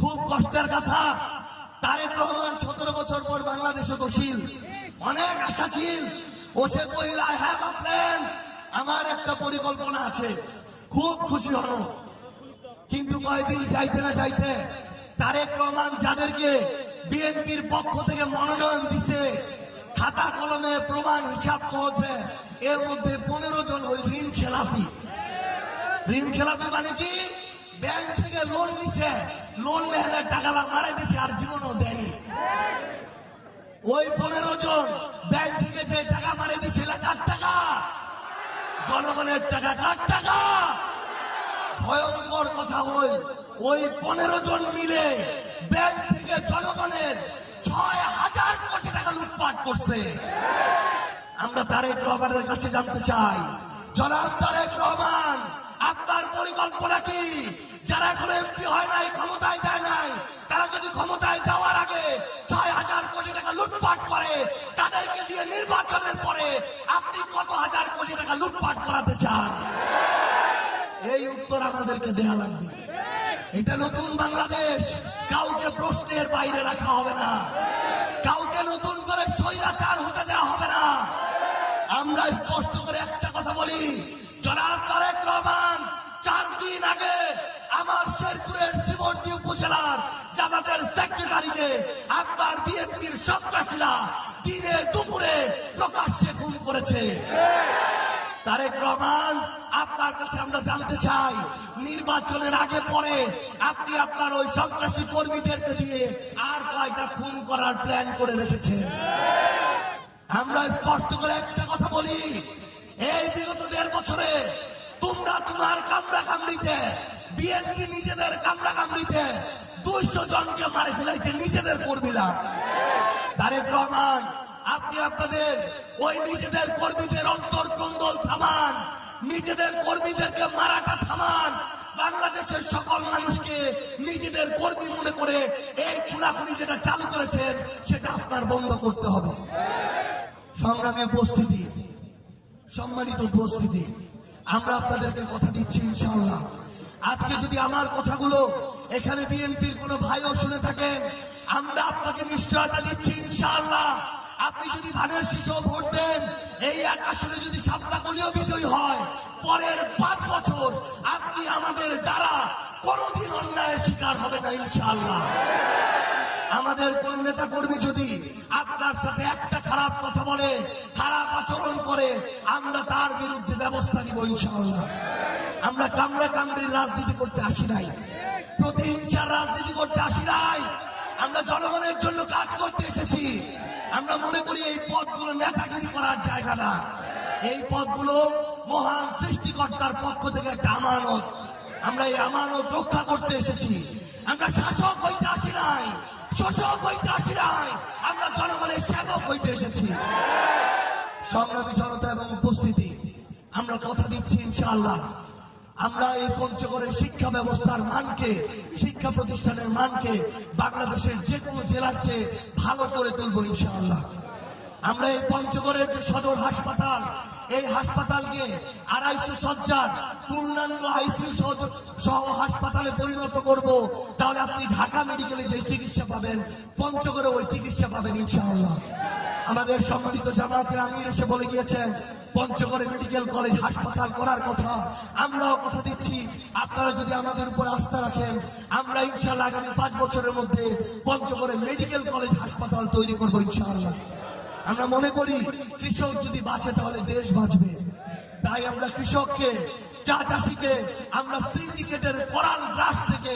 খুব কষ্টের কথা। তারেক রহমান 17 বছর পর বাংলাদেশে বসিল, অনেক আশা ছিল। ও সে কইল আই হ্যাভ আ প্ল্যান, আমার একটা পরিকল্পনা আছে। খুব খুশি হলো, কিন্তু কয়েকদিন যাইতে না যাইতে তারেক রহমান যাদেরকে বিএনপির পক্ষ থেকে মনোনয়ন দিছে, খাতা কলমে প্রমাণ হিসাব করেছে, এর মধ্যে 15 জন ওই ঋণ খেলাপি। ঋণ খেলাপি মানে কি? ব্যাংক থেকে লোন নিছে, লোন লেহেলে টাকা মারাই দিছে, আর জীবনও দেয়নি। ওই 15 জন ব্যাংক থেকে যে টাকা মারাই দিছিল, কার টাকা? জনগণের টাকা। কার টাকা? ভয়ঙ্কর কথা। ওই 15 জন মিলে ব্যাংক থেকে জনগণের 6000 কোটি টাকা লুটপাট করছে। আমরা তারেক রহমানের কাছে জানতে চাই, জনাব তারেক রহমান, আপনার পরিকল্পনা কি? যারা এখন এমপি হয় নাই, ক্ষমতায় যায় নাই, তারা যদি ক্ষমতায় যাওয়ার আগে 6000 কোটি টাকা লুটপাট করে, তাদেরকে দিয়ে নির্বাচনের পরে আপনি কত হাজার কোটি টাকা লুটপাট করাতে চান? এই উত্তর আমাদেরকে দেয়া লাগবে। এটা নতুন বাংলাদেশ, কাউকে প্রশ্নের বাইরে রাখা হবে না, কাউকে নতুন করে স্বৈরাচার হতে দেওয়া হবে না। আমরা স্পষ্ট করে একটা কথা বলি, জনাব তারেক রহমান 4 দিন আগে আমার শেরপুরের শ্রীমন্তী উপজেলার জামাতের সেক্রেটারিকে আপনার বিএনপির সন্ত্রাসীরা দিনে দুপুরে প্রকাশ্যে খুন করেছে। তারেক রহমান, আপনার কাছে আমরা জানতে চাই, নির্বাচনের আগে পরে আপনি আপনার ওই সন্ত্রাসী কর্মীদেরকে দিয়ে আর কয়টা খুন করার প্ল্যান করে রেখেছেন? আমরা স্পষ্ট করে একটা কথা বলি, এই বিগত 1.5 বছরে তোমরা তোমার কামড়া কামড়িতে, বিএনপি নিজেদের কামড়া কামড়িতে 200 জনকে মারে ফেলাইছে, নিজেদের কর্মীরা। তারেক রহমান, আপনি আপনাদের ওই নিজেদের কর্মীদের অন্তর্কন্দল থামান, নিজেদের কর্মীদেরকে মারাটা থামান। বাংলাদেশের সকল মানুষকে নিজেদের কর্মী মনে করে এই খুনাখুনি যেটা চালু করেছেন, সেটা আপনার বন্ধ করতে হবে। সংগ্রামী উপস্থিতি, সম্মানিত উপস্থিতি, আমরা আপনাদেরকে কথা দিচ্ছি, ইনশাআল্লাহ আজকে যদি আমার কথাগুলো এখানে বিএনপির কোনো ভাইও শুনে থাকেন, আমরা আপনাকে নিশ্চয়তা দিচ্ছি, ইনশাআল্লাহ আপনি যদি ধানের শীষও ভোট দেন, এই 1 আসনে যদি সাপলাকলিও বিজয়ী হয়, পরের 5 বছর আপনি আমাদের দ্বারা কোনোদিন অন্যায়ের শিকার হবে না, ইনশাআল্লাহ। আমাদের কোন নেতা কর্মী যদি আপনার সাথে একটা খারাপ কথা বলে, খারাপ আচরণ করে, আমরা তার বিরুদ্ধে ব্যবস্থা নিব, ইনশাআল্লাহ। আমরা কামড়া কামড়ির রাজনীতি করতে আসি নাই, প্রতিহিংসার রাজনীতি করতে আসি নাই। আমরা জনগণের জন্য কাজ করতে এসেছি। আমরা মনে করি এই পদগুলো নেতাগিরি করার জায়গা না, এই পদগুলো মহান সৃষ্টিকর্তার পক্ষ থেকে একটা আমানত। আমরা এই আমানত রক্ষা করতে এসেছি। আমরা শাসক হইতে আসি নাই, শোষক হইতে আসি নাই, আমরা জনগণের সেবক হইতে এসেছি। সংগ্রামী জনতা এবং উপস্থিতি, আমরা কথা দিচ্ছি, ইনশাআল্লাহ আমরা এই পঞ্চগড়ের শিক্ষা ব্যবস্থার মানকে, শিক্ষা প্রতিষ্ঠানের মানকে বাংলাদেশের যে কোনো জেলার চেয়ে ভালো করে তুলব, ইনশাআল্লাহ। আমরা এই পঞ্চগড়ের যে সদর হাসপাতাল, এই হাসপাতালকে 250 শয্যার পূর্ণাঙ্গ আইসিইউ সহ হাসপাতালে পরিণত করব। তাহলে আপনি ঢাকা মেডিকেলে যে চিকিৎসা পাবেন, পঞ্চগড়ে ওই চিকিৎসা পাবেন, ইনশাআল্লাহ। আমাদের সম্মানিত জামায়াতে আমির এসে বলে গিয়েছেন পঞ্চগড়ে মেডিকেল কলেজ হাসপাতাল করার কথা। আমরাও কথা দিচ্ছি, আপনারা যদি আমাদের উপর আস্থা রাখেন, আমরা ইনশাআল্লাহ আগামী 5 বছরের মধ্যে পঞ্চগড়ে মেডিকেল কলেজ হাসপাতাল তৈরি করবো, ইনশাআল্লাহ। আমরা মনে করি কৃষক যদি বাঁচে তাহলে দেশ বাঁচবে। তাই আমরা কৃষককে, চা চাষিকে আমরা সিন্ডিকেটের করাল গ্রাস থেকে